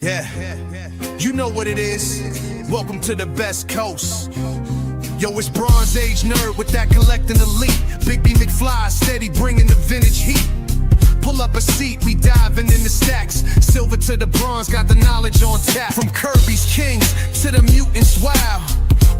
Yeah, you know what it is. Welcome to the best coast. Yo, it's Bronze Age nerd with that collecting elite. Big B McFly steady bringing the vintage heat. Pull up a seat, we diving in the stacks. Silver to the bronze, got the knowledge on tap. From Kirby's Kings to the mutants, wow.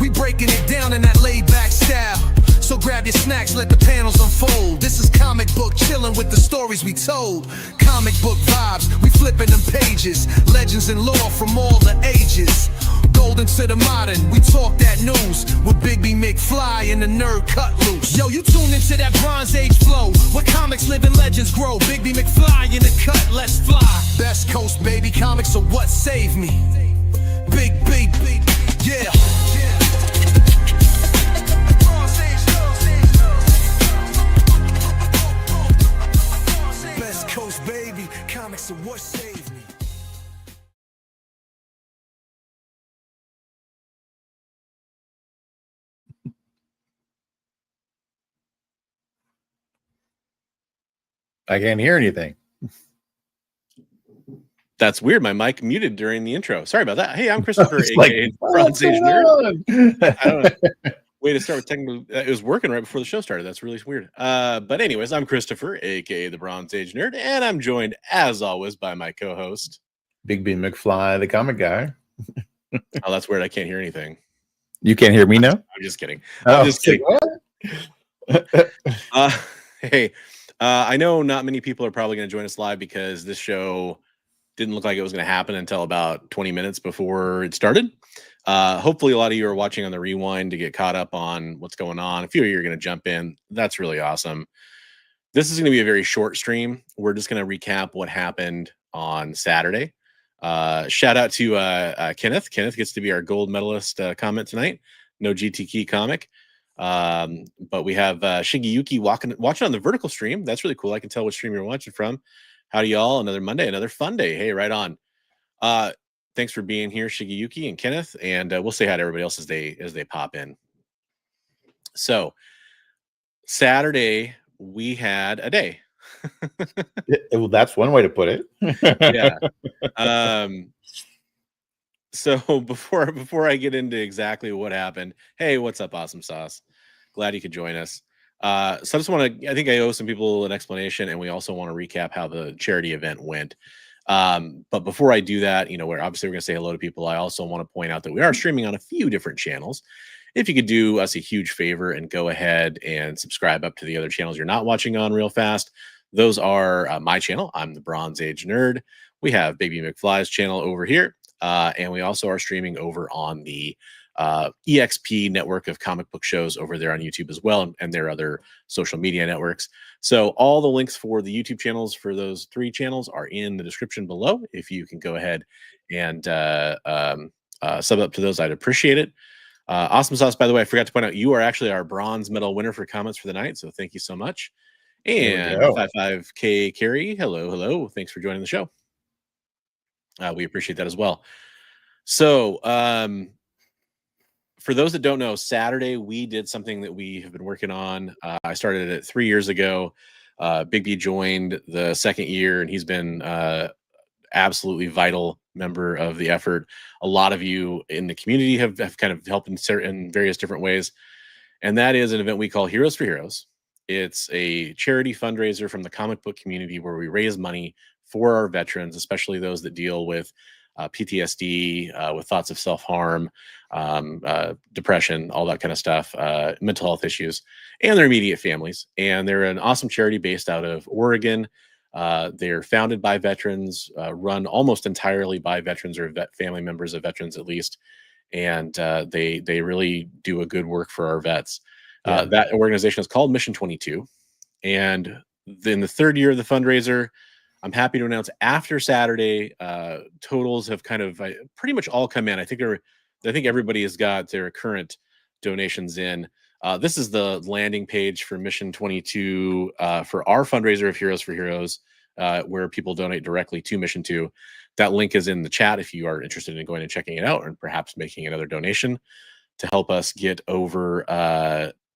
We breaking it down in that laid back style. So grab your snacks, let the panels unfold. This is comic book chilling with the stories we told. Comic book vibes, we flipping them pages. Legends and lore from all the ages. Golden to the modern, we talk that news. With Big B McFly and the nerd cut loose. Yo, you tune into that Bronze Age flow, where comics live and legends grow. Big B McFly in the cut, let's fly. Best coast, baby, comics are what saved me. Big B, yeah. Best coast, baby, comics are what saved me. I can't hear anything. That's weird. My mic muted during the intro. Sorry about that. Hey, I'm Christopher, aka Bronze Age Nerd. I don't know. Way to start with technical. It was working right before the show started. That's really weird. But anyways, I'm Christopher, aka the Bronze Age Nerd, and I'm joined, as always, by my co-host, Big B McFly, the comic guy. Oh, that's weird. I can't hear anything. You can't hear me now? I'm just kidding. I'm just kidding. Hey, I know not many people are probably going to join us live because this show didn't look like it was going to happen until about 20 minutes before it started. Hopefully a lot of you are watching on the rewind to get caught up on what's going on. A few of you are going to jump in. That's really awesome. This is going to be a very short stream. We're just going to recap what happened on Saturday. Shout out to Kenneth. Kenneth gets to be our gold medalist comment tonight. No GTK comic. But we have Shigeyuki watching on the vertical stream. That's really cool. I can tell which stream you're watching from. Howdy y'all. Another Monday, another fun day. Hey, right on. Thanks for being here, Shigeyuki and Kenneth, and we'll say hi to everybody else as they pop in. So Saturday we had a day. Well, that's one way to put it. Yeah. So before I get into exactly what happened, hey, what's up, Awesome Sauce? Glad you could join us. So I just want to, I think I owe some people an explanation, and we also want to recap how the charity event went. But before I do that, you know, we're going to say hello to people. I also want to point out that we are streaming on a few different channels. If you could do us a huge favor and go ahead and subscribe up to the other channels you're not watching on real fast. Those are my channel. I'm the Bronze Age Nerd. We have Baby McFly's channel over here. And we also are streaming over on the EXP network of comic book shows over there on YouTube as well, and their other social media networks. So all the links for the YouTube channels for those three channels are in the description below. If you can go ahead and sub up to those, I'd appreciate it. Awesome Sauce, by the way, I forgot to point out, you are actually our bronze medal winner for comments for the night, so thank you so much. And 55K Carrie, hello. Thanks for joining the show. We appreciate that as well. So for those that don't know, Saturday we did something that we have been working on. I started it 3 years ago. Big B joined the second year, and he's been absolutely vital member of the effort. A lot of you in the community have kind of helped in various different ways. And that is an event we call Heroes4Heroes. It's a charity fundraiser from the comic book community where we raise money for our veterans, especially those that deal with PTSD, with thoughts of self-harm, depression, all that kind of stuff, mental health issues, and their immediate families. And they're an awesome charity based out of Oregon. They're founded by veterans, run almost entirely by veterans or family members of veterans at least. And they really do a good work for our vets. That organization is called Mission 22. And in the third year of the fundraiser, I'm happy to announce after Saturday, totals have kind of pretty much all come in. I think everybody has got their current donations in. This is the landing page for Mission 22 for our fundraiser of Heroes4Heroes, where people donate directly to Mission 2. That link is in the chat if you are interested in going and checking it out and perhaps making another donation to help us get over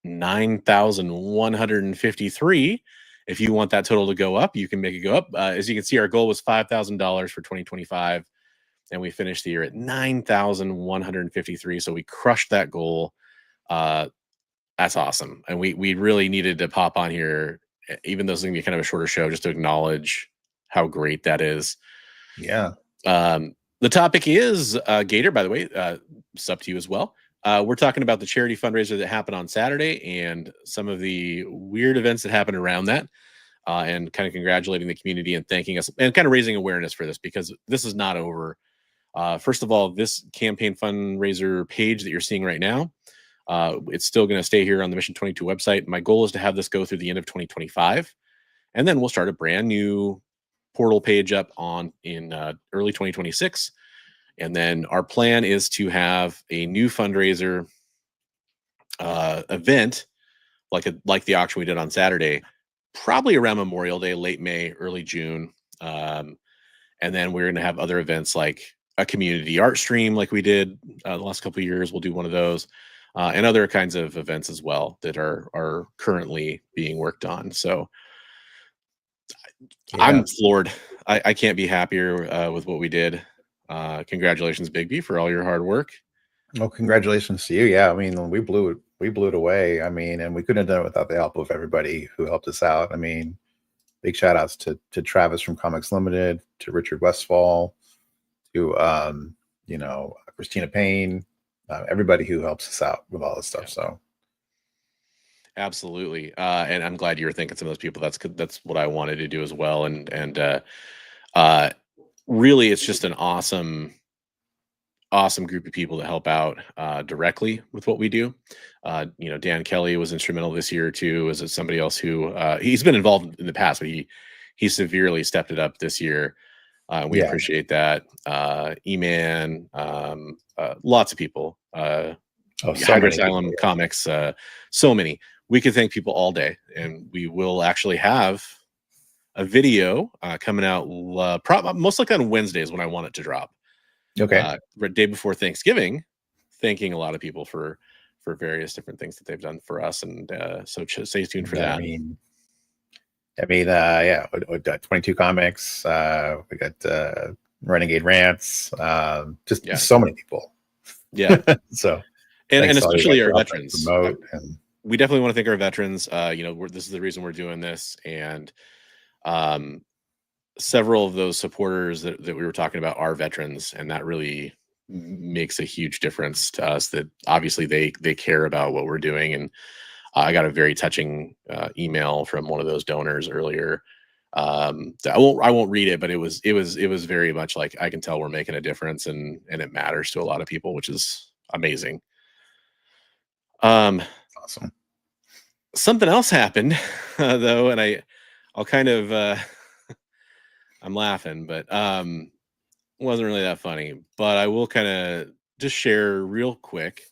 9,153. If you want that total to go up, you can make it go up. As you can see, our goal was $5,000 for 2025. and we finished the year at 9,153. So we crushed that goal. That's awesome. And we really needed to pop on here, even though it's going to be kind of a shorter show, just to acknowledge how great that is. Yeah. The topic is Gator, by the way, sub to you as well. We're talking about the charity fundraiser that happened on Saturday and some of the weird events that happened around that, and kind of congratulating the community and thanking us and kind of raising awareness for this, because this is not over. First of all, this campaign fundraiser page that you're seeing right now, it's still going to stay here on the Mission 22 website. My goal is to have this go through the end of 2025, and then we'll start a brand new portal page up in early 2026. And then our plan is to have a new fundraiser event, like the auction we did on Saturday, probably around Memorial Day, late May, early June. And then we're going to have other events like a community art stream, like we did the last couple of years. We'll do one of those, and other kinds of events as well that are currently being worked on. So yeah. I'm floored. I can't be happier with what we did. Congratulations, Big B, for all your hard work. Well, congratulations to you. Yeah, I mean, we blew it away. I mean, and we couldn't have done it without the help of everybody who helped us out. I mean, big shout outs to Travis from Comics Limited, to Richard Westfall, to Christina Payne, everybody who helps us out with all this stuff. So absolutely. And I'm glad you were thinking some of those people. That's what I wanted to do as well. And really, it's just an awesome group of people to help out directly with what we do. Dan Kelly was instrumental this year too. Is somebody else who he's been involved in the past, but he severely stepped it up this year. We appreciate that. E-Man, lots of people. Hydra Asylum Comics, so many. We could thank people all day, and we will actually have a video coming out most likely on Wednesdays when I want it to drop. Okay. Day before Thanksgiving, thanking a lot of people for various different things that they've done for us, and so stay tuned for that. We got 22 Comics. We got Renegade Rants. Just so many people. Yeah. So and especially our veterans. We definitely want to thank our veterans. This is the reason we're doing this, and several of those supporters that we were talking about are veterans, and that really makes a huge difference to us, that obviously they care about what we're doing. And I got a very touching email from one of those donors earlier. I won't read it, but it was very much like, I can tell we're making a difference, and it matters to a lot of people, which is amazing. Awesome. Something else happened though, and I'll kind of I'm laughing, but wasn't really that funny. But I will kind of just share real quick.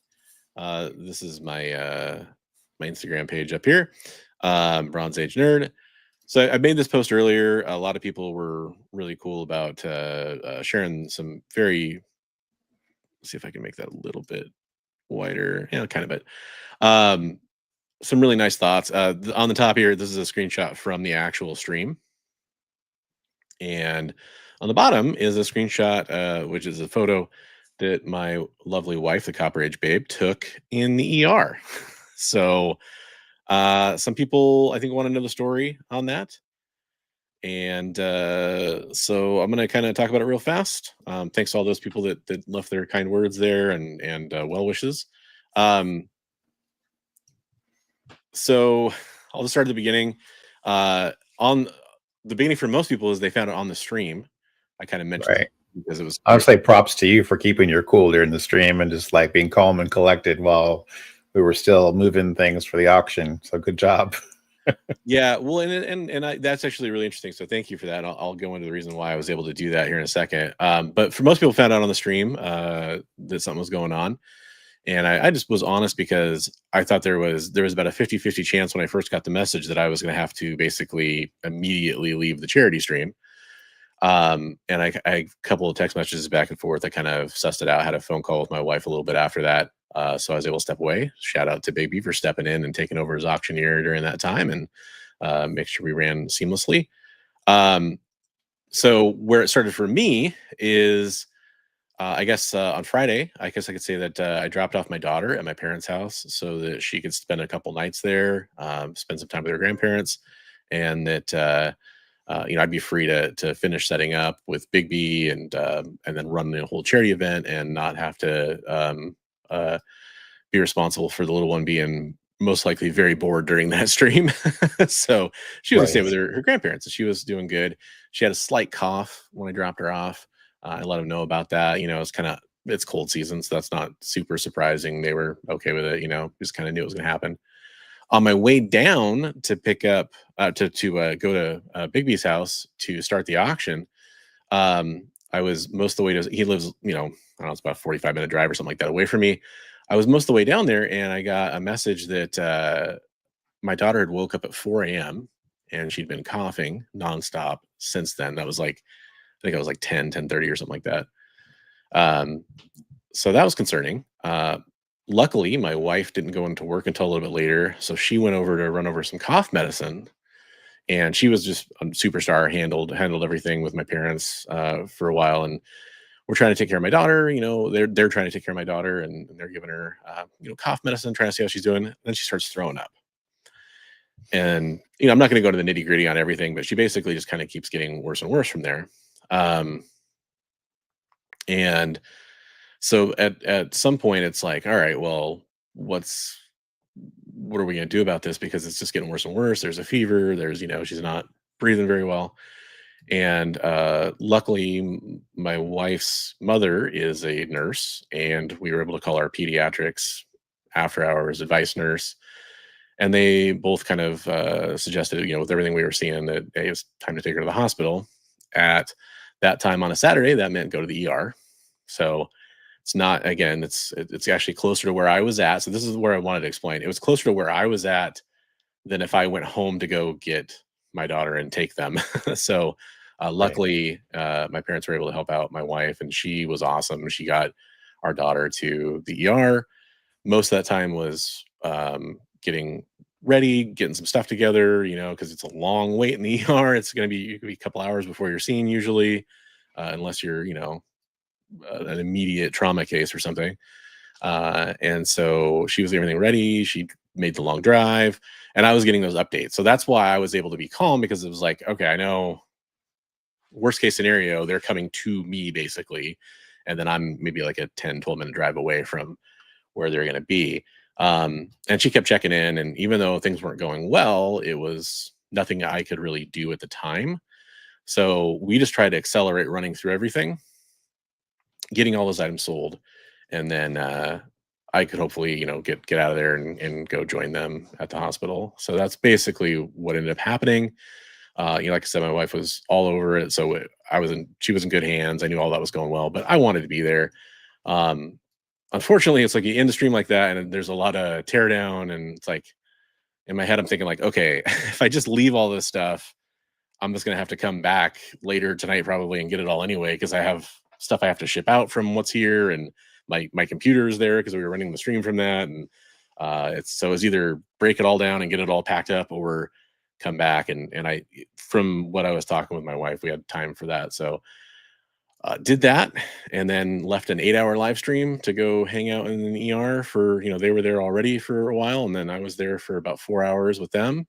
This is my my Instagram page up here, Bronze Age Nerd. So I made this post earlier. A lot of people were really cool about sharing some very. Let's see if I can make that a little bit wider. Yeah, kind of it. Some really nice thoughts. On the top here, this is a screenshot from the actual stream. And on the bottom is a screenshot, which is a photo that my lovely wife, the Copper Age Babe, took in the ER. So some people, I think, want to know the story on that. And so I'm going to kind of talk about it real fast. Thanks to all those people that left their kind words there and well wishes. So I'll just start at the beginning. On the beginning for most people is they found it on the stream. I kind of mentioned it because it was. I would say props to you for keeping your cool during the stream and just like being calm and collected while we were still moving things for the auction. So good job. Yeah, well, and that's actually really interesting. So thank you for that. I'll go into the reason why I was able to do that here in a second. But for most people, found out on the stream that something was going on, and I just was honest because I thought there was about a 50-50 chance when I first got the message that I was going to have to basically immediately leave the charity stream. And I a couple of text messages back and forth. I kind of sussed it out. I had a phone call with my wife a little bit after that. So I was able to step away. Shout out to Big B for stepping in and taking over as auctioneer during that time and make sure we ran seamlessly. So where it started for me is I guess on Friday, I guess I could say that I dropped off my daughter at my parents' house so that she could spend a couple nights there, spend some time with her grandparents, and that I'd be free to finish setting up with Big B and then run the whole charity event and not have to uh, be responsible for the little one being most likely very bored during that stream. So she was gonna stay Right. with her grandparents, and she was doing good. She had a slight cough when I dropped her off. I let them know about that. It's cold season, so that's not super surprising. They were okay with it. Just kind of knew it was going to happen. On my way down to pick up to go to Big B's house to start the auction, I was most of the way to. He lives, I don't know, it's about a 45-minute drive or something like that away from me. I was most of the way down there, and I got a message that my daughter had woke up at 4 a.m. and she'd been coughing nonstop since then. That was like, I think I was like 10:30 or something like that. Um, so that was concerning. Luckily, my wife didn't go into work until a little bit later, so she went over to run over some cough medicine, and she was just a superstar. handled everything with my parents for a while, and we're trying to take care of my daughter. They're trying to take care of my daughter, and they're giving her cough medicine, trying to see how she's doing. And then she starts throwing up, and I'm not going to go to the nitty gritty on everything, but she basically just kind of keeps getting worse and worse from there. Um, and so at some point, it's like, all right, well, what are we going to do about this? Because it's just getting worse and worse. There's a fever. There's, she's not breathing very well. And luckily, my wife's mother is a nurse, and we were able to call our pediatrics after hours advice nurse. And they both kind of suggested, with everything we were seeing, that hey, it's time to take her to the hospital. At that time on a Saturday, that meant go to the ER. So it's not, again, it's actually closer to where I was at. So this is where I wanted to explain. It was closer to where I was at than if I went home to go get my daughter and take them. So Right. luckily, my parents were able to help out my wife, and she was awesome. She got our daughter to the ER. Most of that time was getting ready, getting some stuff together, because it's a long wait in the ER. It's going to be, it could be a couple hours before you're seen usually, unless you're, an immediate trauma case or something. And so she was getting everything ready. She made the long drive, and I was getting those updates. So that's why I was able to be calm, because it was like, okay, I know worst case scenario, they're coming to me basically. And then I'm maybe like a 10-12 minute drive away from where they're going to be. And she kept checking in. And even though things weren't going well, it was nothing I could really do at the time. So we just tried to accelerate running through everything, getting all those items sold, and then I could hopefully, get out of there and go join them at the hospital. So that's basically what ended up happening. Like I said, my wife was all over it, so she was in good hands. I knew all that was going well, but I wanted to be there. Um, Unfortunately, it's like you end the stream like that, and there's a lot of tear down, and it's like in my head, I'm thinking like, okay, if I just leave all this stuff, I'm just gonna have to come back later tonight probably and get it all anyway, because I have stuff I have to ship out from what's here, and my computer is there because we were running the stream from that, and it's either break it all down and get it all packed up, or come back. And I, from what I was talking with my wife, we had time for that, so did that, and then left an 8-hour live stream to go hang out in an ER for, they were there already for a while, and then I was there for about 4 hours with them.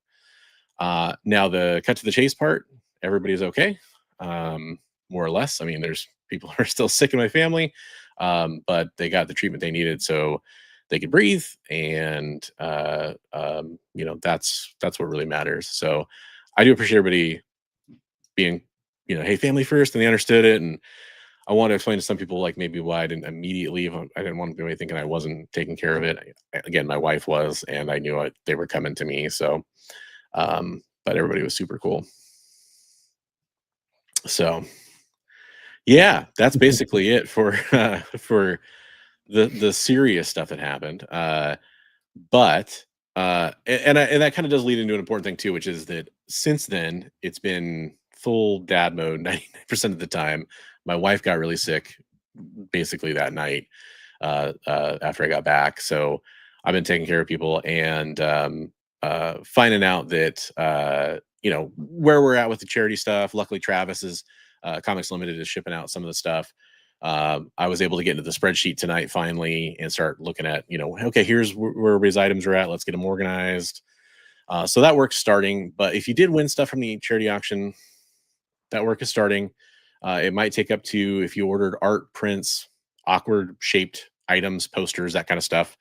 Now the cut to the chase part, everybody's okay, more or less. I mean, there's people who are still sick in my family, but they got the treatment they needed, so they could breathe, and that's what really matters. So I do appreciate everybody being, hey, family first, and they understood it. And I want to explain to some people like maybe why I didn't immediately leave. I didn't want anybody thinking I wasn't taking care of it. Again, my wife was, and I knew they were coming to me. So, but everybody was super cool. So, yeah, that's basically it for for the serious stuff that happened. But and that kind of does lead into an important thing too, which is that since then it's been full dad mode 99% of the time. My wife got really sick basically that night after I got back, so I've been taking care of people, and finding out that where we're at with the charity stuff. Luckily, Travis's Comics Limited is shipping out some of the stuff. I was able to get into the spreadsheet tonight finally and start looking at, okay, here's where everybody's items are at. Let's get them organized. So that work's starting. But if you did win stuff from the charity auction, that work is starting. It might take up to, if you ordered art, prints, awkward shaped items, posters, that kind of stuff,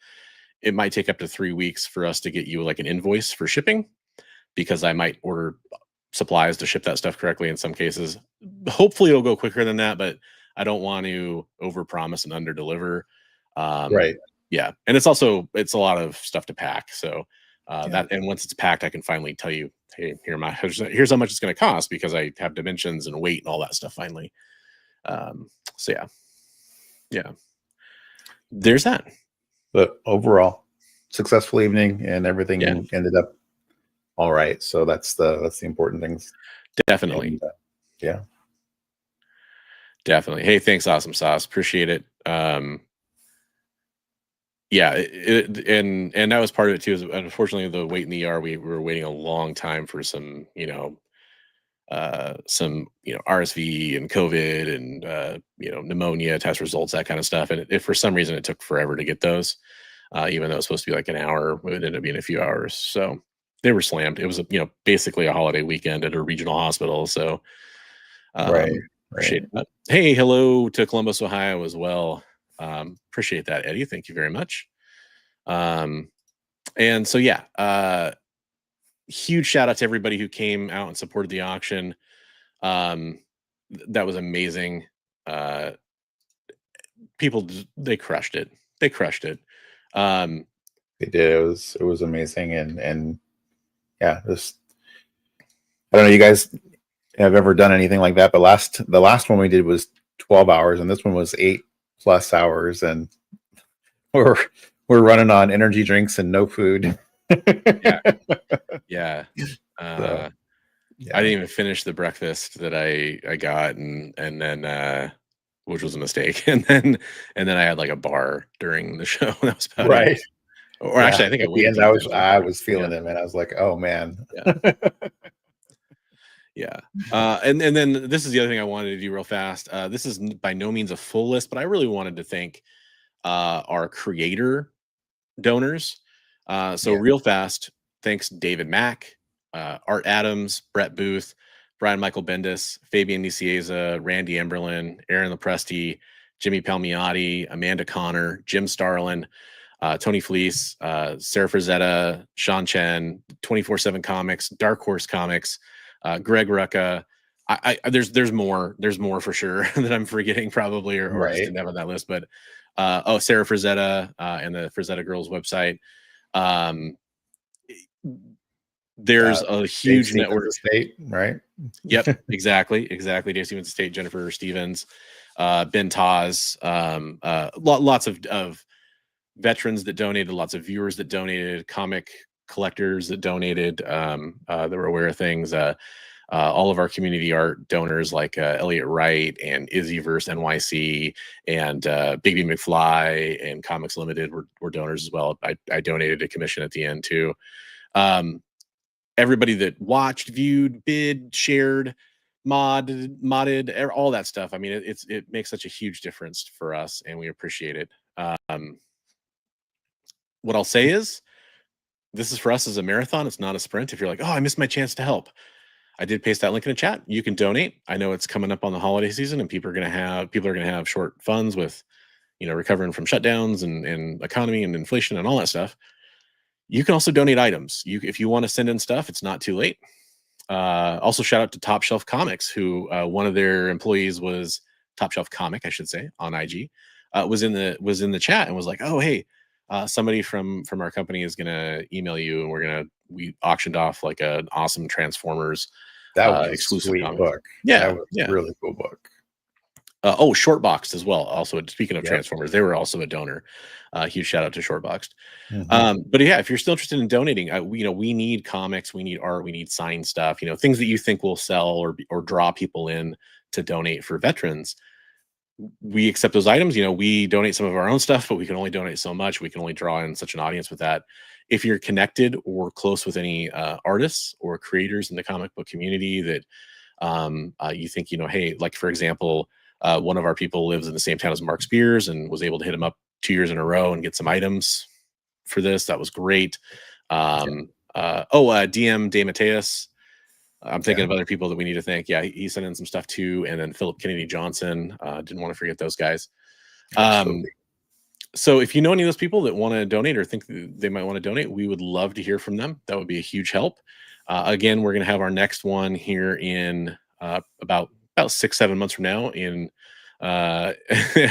it might take up to 3 weeks for us to get you like an invoice for shipping, because I might order supplies to ship that stuff correctly in some cases. Hopefully it'll go quicker than that, but I don't want to overpromise and underdeliver. Right. Yeah. And it's a lot of stuff to pack. So that, and once it's packed, I can finally tell you, hey, here's how much it's going to cost, because I have dimensions and weight and all that stuff finally. So yeah, there's that. But overall, successful evening, and everything ended up all right. So that's the important things. Definitely. And, definitely. Hey, thanks, Awesome Sauce. Appreciate it. Yeah, and that was part of it too. Is unfortunately the wait in the ER, we were waiting a long time for some RSV and COVID and pneumonia test results, that kind of stuff. And if for some reason it took forever to get those, even though it was supposed to be like an hour, it ended up being a few hours. So they were slammed. It was basically a holiday weekend at a regional hospital. So right. Appreciate that. Hey, hello to Columbus, Ohio as well. Appreciate that, Eddie. Thank you very much. And so huge shout out to everybody who came out and supported the auction. That was amazing. People, they crushed it. They did. It was amazing. And yeah, just, I don't know, you guys have ever done anything like that, but the last one we did was 12 hours, and this one was 8+ hours, and we're running on energy drinks and no food. Yeah. I didn't even finish the breakfast that I got, and then which was a mistake, and then I had like a bar during the show. That was about right. it. Or actually, I think at the end, I was feeling it, man. I was like, oh man. Yeah. And then this is the other thing I wanted to do real fast. This is by no means a full list, but I really wanted to thank our creator donors. Real fast, thanks David Mack, Art Adams, Brett Booth, Brian Michael Bendis, Fabian Nicieza, Randy Emberlin, Aaron Lepresti, Jimmy Palmiotti, Amanda Connor, Jim Starlin, Tony Fleece, Sarah Frazetta, Sean Chen, 24/7 Comics, Dark Horse Comics, Greg Rucka. There's more for sure that I'm forgetting probably, or just didn't have on that list. But Sarah Frazetta and the Frazetta Girls website. There's a huge network. Estate, right? Yep, exactly. Dave Stevens Estate, Jennifer Stevens, Ben Taz, lots of veterans that donated, lots of viewers that donated, comic collectors that donated, that were aware of things. All of our community art donors like Elliot Wright and Izzyverse NYC and Big B McFly and Comics Limited were donors as well. I donated a commission at the end too. Everybody that watched, viewed, bid, shared, modded, all that stuff. I mean, it makes such a huge difference for us, and we appreciate it. What I'll say is, this is for us as a marathon. It's not a sprint. If you're like, oh, I missed my chance to help, I did paste that link in the chat. You can donate. I know it's coming up on the holiday season, and people are going to have short funds with, recovering from shutdowns and economy and inflation and all that stuff. You can also donate items. If you want to send in stuff, it's not too late. Also, shout out to Top Shelf Comics, who one of their employees was Top Shelf Comic, I should say, on IG, was in the chat and was like, oh, hey, somebody from our company is gonna email you, and we auctioned off like an awesome Transformers exclusive sweet comic book. Yeah, that was a really cool book. Shortboxed as well. Also, speaking of Transformers, they were also a donor. Huge shout out to Shortboxed. But yeah, if you're still interested in donating, we need comics, we need art, we need signed stuff. Things that you think will sell or draw people in to donate for veterans. We accept those items. We donate some of our own stuff, but we can only donate so much. We can only draw in such an audience with that. If you're connected or close with any artists or creators in the comic book community that you think, hey, like for example, One of our people lives in the same town as Mark Spears and was able to hit him up 2 years in a row and get some items for this. That was great. DM De Mateus. I'm thinking of other people that we need to thank. Yeah, he sent in some stuff too. And then Philip Kennedy Johnson. Didn't want to forget those guys. So if you know any of those people that want to donate or think they might want to donate, we would love to hear from them. That would be a huge help. Again, we're going to have our next one here in about 6-7 months from now in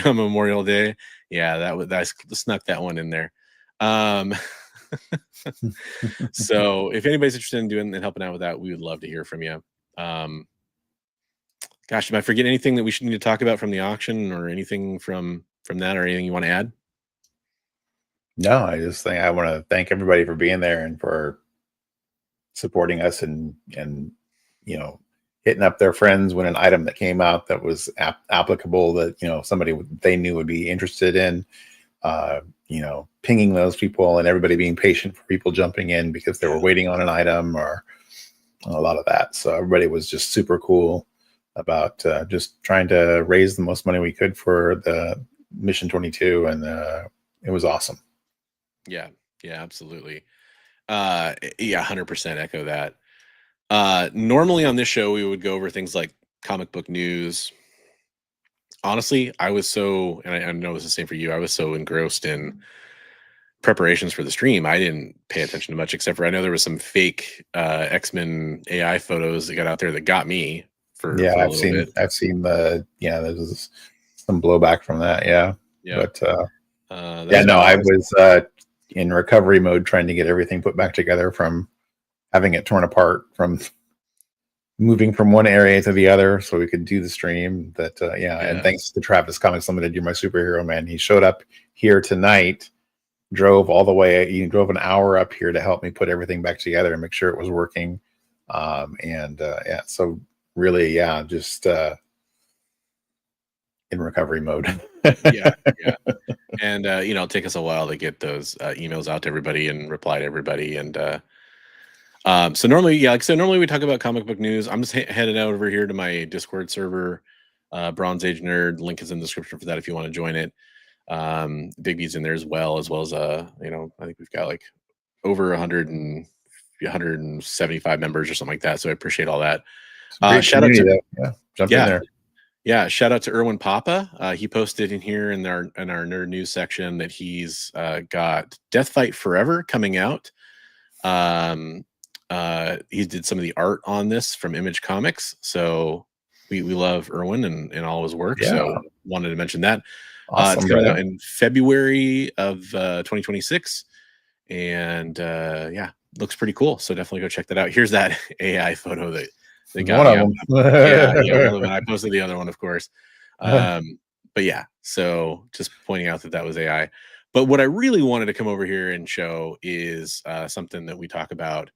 Memorial Day. Yeah, that snuck that one in there. So if anybody's interested in doing and helping out with that, we would love to hear from you. Gosh, am I forgetting anything that we should need to talk about from the auction or anything from that or anything you want to add? No, I just think I want to thank everybody for being there and for supporting us and you know, hitting up their friends when an item that came out that was applicable that, you know, somebody they knew would be interested in, you know, pinging those people and everybody being patient for people jumping in because they were waiting on an item or a lot of that. So everybody was just super cool about just trying to raise the most money we could for the Mission 22. And it was awesome. Yeah, absolutely. 100% echo that. Normally on this show, we would go over things like comic book news. Honestly, I was so, and I know it's the same for you, I was so engrossed in preparations for the stream, I didn't pay attention to much, except for I know there was some fake X-Men AI photos that got out there that got me for I've seen there's some blowback from that. But I was in recovery mode trying to get everything put back together from having it torn apart from moving from one area to the other so we could do the stream. And thanks to Travis Comics Limited, you're my superhero, man. He showed up here tonight, drove all the way, he drove an hour up here to help me put everything back together and make sure it was working. So really, just in recovery mode. And it'll take us a while to get those emails out to everybody and reply to everybody. And so normally, like I said, normally we talk about comic book news. I'm just headed out over here to my Discord server, Bronze Age Nerd. Link is in the description for that if you want to join it. Big B's in there as well as I think we've got like over 175 members or something like that. So I appreciate all that. Shout out to jump in there. Yeah, shout out to Erwin Papa. He posted in here in our nerd news section that he's got Death Fight Forever coming out. He did some of the art on this from Image Comics, so we love Erwin and all his work. So wanted to mention that. Awesome, it's coming out in February of 2026, and looks pretty cool. So definitely go check that out. Here's that AI photo that got one of them. One of them. I posted the other one, of course. But yeah, so just pointing out that was AI. But what I really wanted to come over here and show is something that we talk about.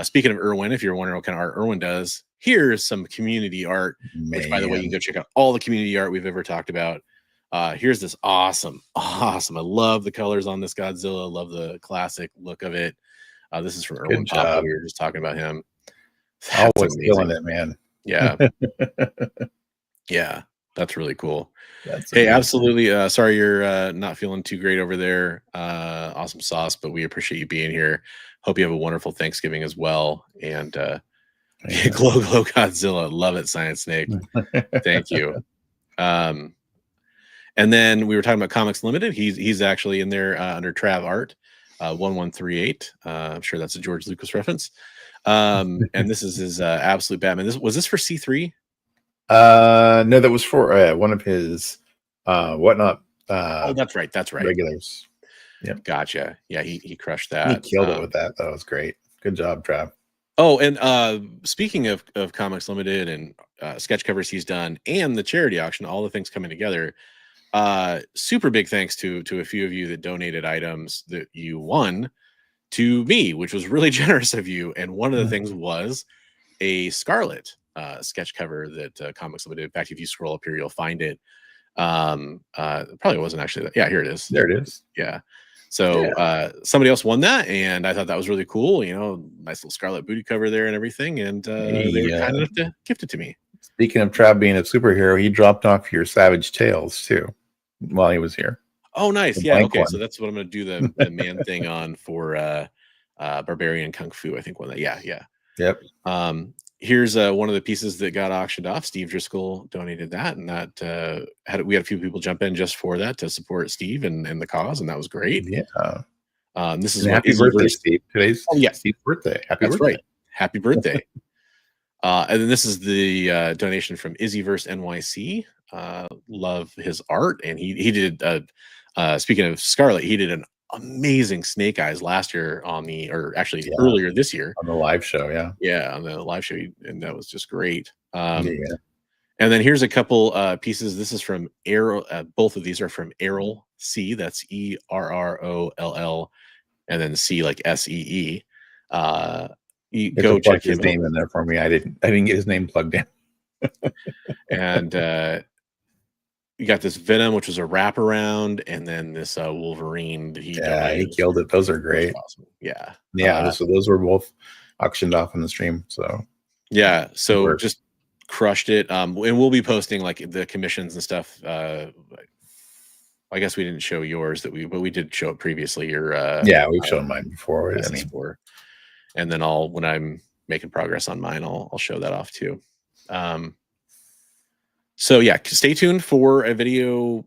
Speaking of Erwin, if you're wondering what kind of art Erwin does, here's some community art, which, by the way, you can go check out all the community art we've ever talked about. Here's this awesome. I love the colors on this Godzilla. I love the classic look of it. This is from Erwin Papa. We were just talking about him. Always killing it, man. Yeah. That's really cool. Absolutely. Sorry you're not feeling too great over there. Awesome sauce, but we appreciate you being here. Hope you have a wonderful Thanksgiving as well. And glow Godzilla. Love it, Science Snake. Thank you. And then we were talking about Comics Limited. He's actually in there under Trav Art 1138. I'm sure that's a George Lucas reference. And this is his Absolute Batman. Was this for C3? No, that was for one of his whatnot. That's right. Regulars. Yeah, gotcha. Yeah, he crushed that. He killed it with that. That was great. Good job, Trav. Oh, and speaking of Comics Limited and sketch covers he's done and the charity auction, all the things coming together. Super big thanks to a few of you that donated items that you won to me, which was really generous of you. And one of the things was a Scarlet sketch cover that Comics Limited. In fact, if you scroll up here, you'll find it. Probably wasn't actually that. Yeah, here it is. There it is. Yeah. So somebody else won that, and I thought that was really cool. Nice little Scarlet booty cover there and everything. And they were kind enough to gift it to me. Speaking of Trav being a superhero, he dropped off your Savage Tales too while he was here. Oh, nice. The Yeah. blank Okay. one. So that's what I'm going to do the man thing on for Barbarian Kung Fu. I think one that. Yeah. Yeah. Yep. Here's one of the pieces that got auctioned off. Steve Driscoll donated that, and that we had a few people jump in just for that to support Steve and the cause, and that was great. Yeah. This is And what happy birthday, Steve. Today's yeah, Steve's birthday. Happy that's birthday. right. Happy birthday. And then this is the donation from Izzyverse NYC. Love his art, and he did. Speaking of Scarlet, he did an amazing Snake Eyes last year earlier this year on the live show. Yeah, on the live show, and that was just great. Yeah. And then here's a couple pieces. This is from Errol. Both of these are from Errol C. That's ERROLL, and then C like SEE. You go check his name in there for me. I didn't get his name plugged in. And you got this Venom, which was a wraparound, and then this Wolverine that he killed it. Those are great. Awesome. Yeah. So those were both auctioned off in the stream. So yeah, so just crushed it. And we'll be posting like the commissions and stuff. I guess we didn't show yours but we did show it previously. We've shown mine before. And then when I'm making progress on mine, I'll show that off too. So yeah, stay tuned for a video.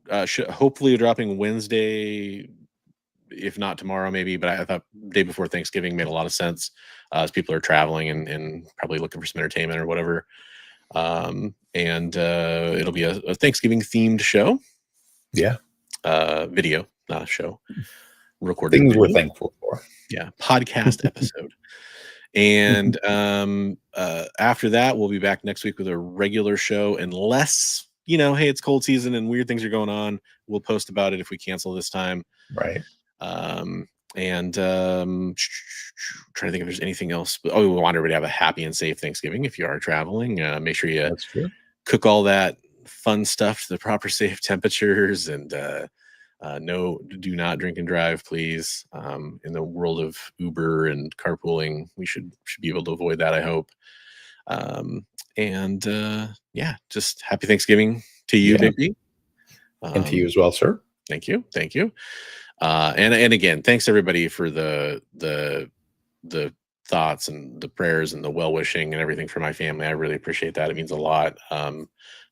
Hopefully dropping Wednesday, if not tomorrow, maybe. But I thought day before Thanksgiving made a lot of sense as people are traveling and probably looking for some entertainment or whatever. It'll be a Thanksgiving themed show. Yeah. Video, not a show. Recorded things video. We're thankful for. Yeah, podcast episode. And after that, we'll be back next week with a regular show, unless hey, it's cold season and weird things are going on. We'll post about it if we cancel this time. Right. Trying to think if there's anything else. We want everybody to have a happy and safe Thanksgiving. If you are traveling, make sure you cook all that fun stuff to the proper safe temperatures, and do not drink and drive, please. In the world of Uber and carpooling, we should be able to avoid that, I hope. Just happy Thanksgiving to you, Big B. And to you as well, sir. Thank you. And again, thanks everybody for the thoughts and the prayers and the well-wishing and everything for my family. I really appreciate that. It means a lot.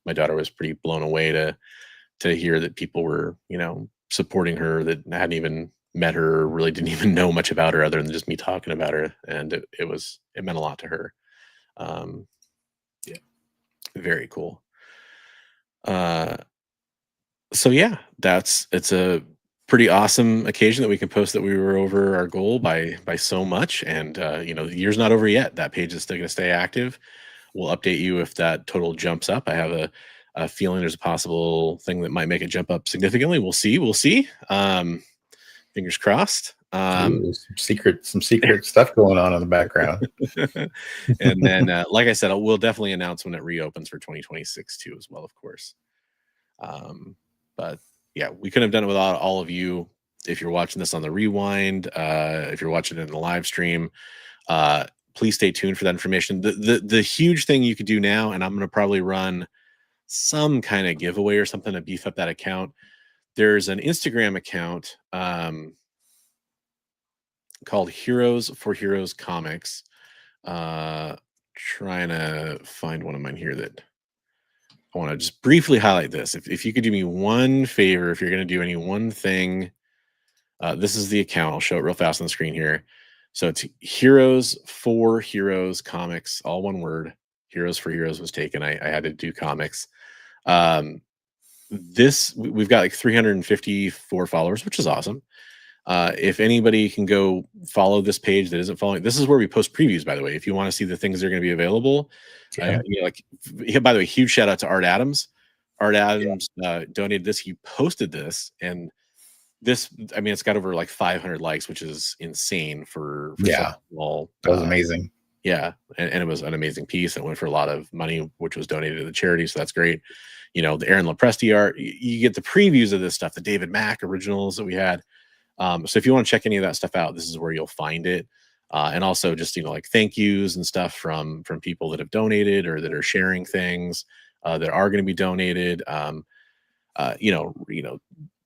My daughter was pretty blown away to hear that people were, supporting her that hadn't even met her, really didn't even know much about her other than just me talking about her. And it meant a lot to her. Very cool. So yeah, it's a pretty awesome occasion that we can post that we were over our goal by so much. And the year's not over yet. That page is still going to stay active. We'll update you if that total jumps up. I have a feeling there's a possible thing that might make it jump up significantly. We'll see. Fingers crossed. Some secret stuff going on in the background. And then, like I said, we'll definitely announce when it reopens for 2026 too, as well, of course. But yeah, we couldn't have done it without all of you. If you're watching this on the rewind, if you're watching it in the live stream, please stay tuned for that information. The huge thing you could do now, and I'm going to probably run some kind of giveaway or something to beef up that account. There's an Instagram account called Heroes4Heroes Comics. Trying to find one of mine here that I want to just briefly highlight this. If you could do me one favor, if you're going to do any one thing, this is the account. I'll show it real fast on the screen here. So it's Heroes4Heroes Comics, all one word. Heroes4Heroes was taken. I had to do comics. We've got like 354 followers, which is awesome. If anybody can go follow this page that isn't following, this is where we post previews, by the way. If you want to see the things that are going to be available, by the way, huge shout out to Art Adams. Art Adams donated this. He posted this, and this, I mean, it's got over like 500 likes, which is insane for small. That was amazing. Yeah, and it was an amazing piece. It went for a lot of money, which was donated to the charity, so that's great. The Aaron Lopresti art, you get the previews of this stuff, the David Mack originals that we had. So if you want to check any of that stuff out, this is where you'll find it. and also just, you know, like thank yous and stuff from people that have donated or that are sharing things that are going to be donated. You know,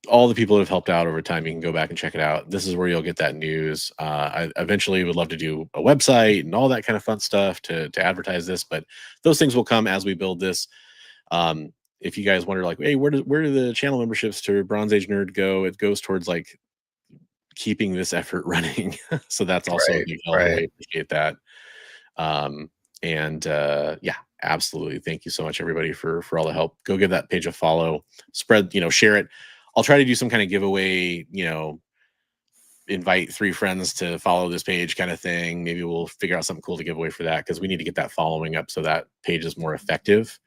all the people that have helped out over time, you can go back and check it out. This is where you'll get that news. I eventually would love to do a website and all that kind of fun stuff to advertise this, but those things will come as we build this. If you guys wonder, like, hey, where do the channel memberships to Bronze Age Nerd go? It goes towards like keeping this effort running. So that's also a big help. Right. We appreciate that. Yeah, absolutely. Thank you so much, everybody, for all the help. Go give that page a follow. Spread, you know, share it. I'll try to do some kind of giveaway, you know, invite 3 friends to follow this page kind of thing. Maybe we'll figure out something cool to give away for that, because we need to get that following up so that page is more effective.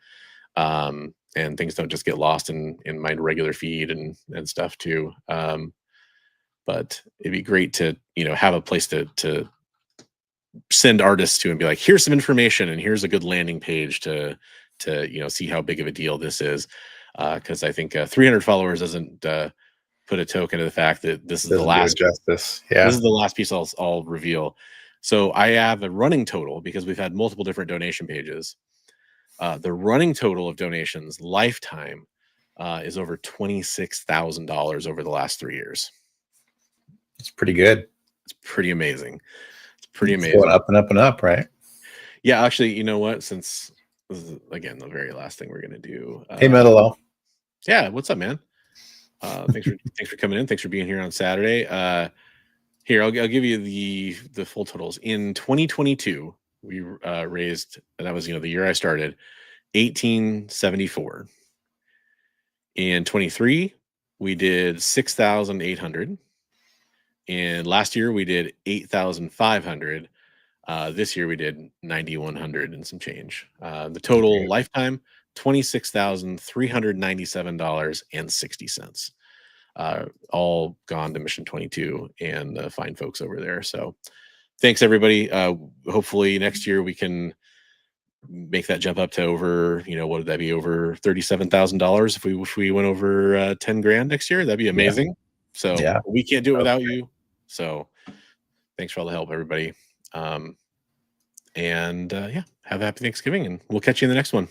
And things don't just get lost in my regular feed and stuff too. But it'd be great to, you know, have a place to send artists to and be like, here's some information and here's a good landing page to you know, see how big of a deal this is. Because I think 300 followers doesn't put a token to the fact that this is the last justice. Yeah, this is the last piece I'll reveal. So I have a running total, because we've had multiple different donation pages. The running total of donations lifetime is over $26,000 over the last 3 years. it's pretty good. It's pretty amazing. It's pretty It's amazing. going up and up and up, right? Yeah, actually, you know what? Since this is, again, the very last thing we're gonna do. Hey, Metalo. Yeah, what's up, man? Thanks for coming in. Thanks for being here on Saturday. Here, I'll give you the full totals. In 2022, we raised, and that was, you know, the year I started, 1874. In 23, we did 6,800. And last year we did 8,500. This year we did 9,100 and some change. The total lifetime, $26,397.60. All gone to Mission 22 and the fine folks over there. So thanks, everybody. Hopefully next year we can make that jump up to over, you know, what would that be, over $37,000 if we went over 10 grand next year. That'd be amazing. So we can't do it without you. So thanks for all the help, everybody. Yeah, have a happy Thanksgiving, and we'll catch you in the next one.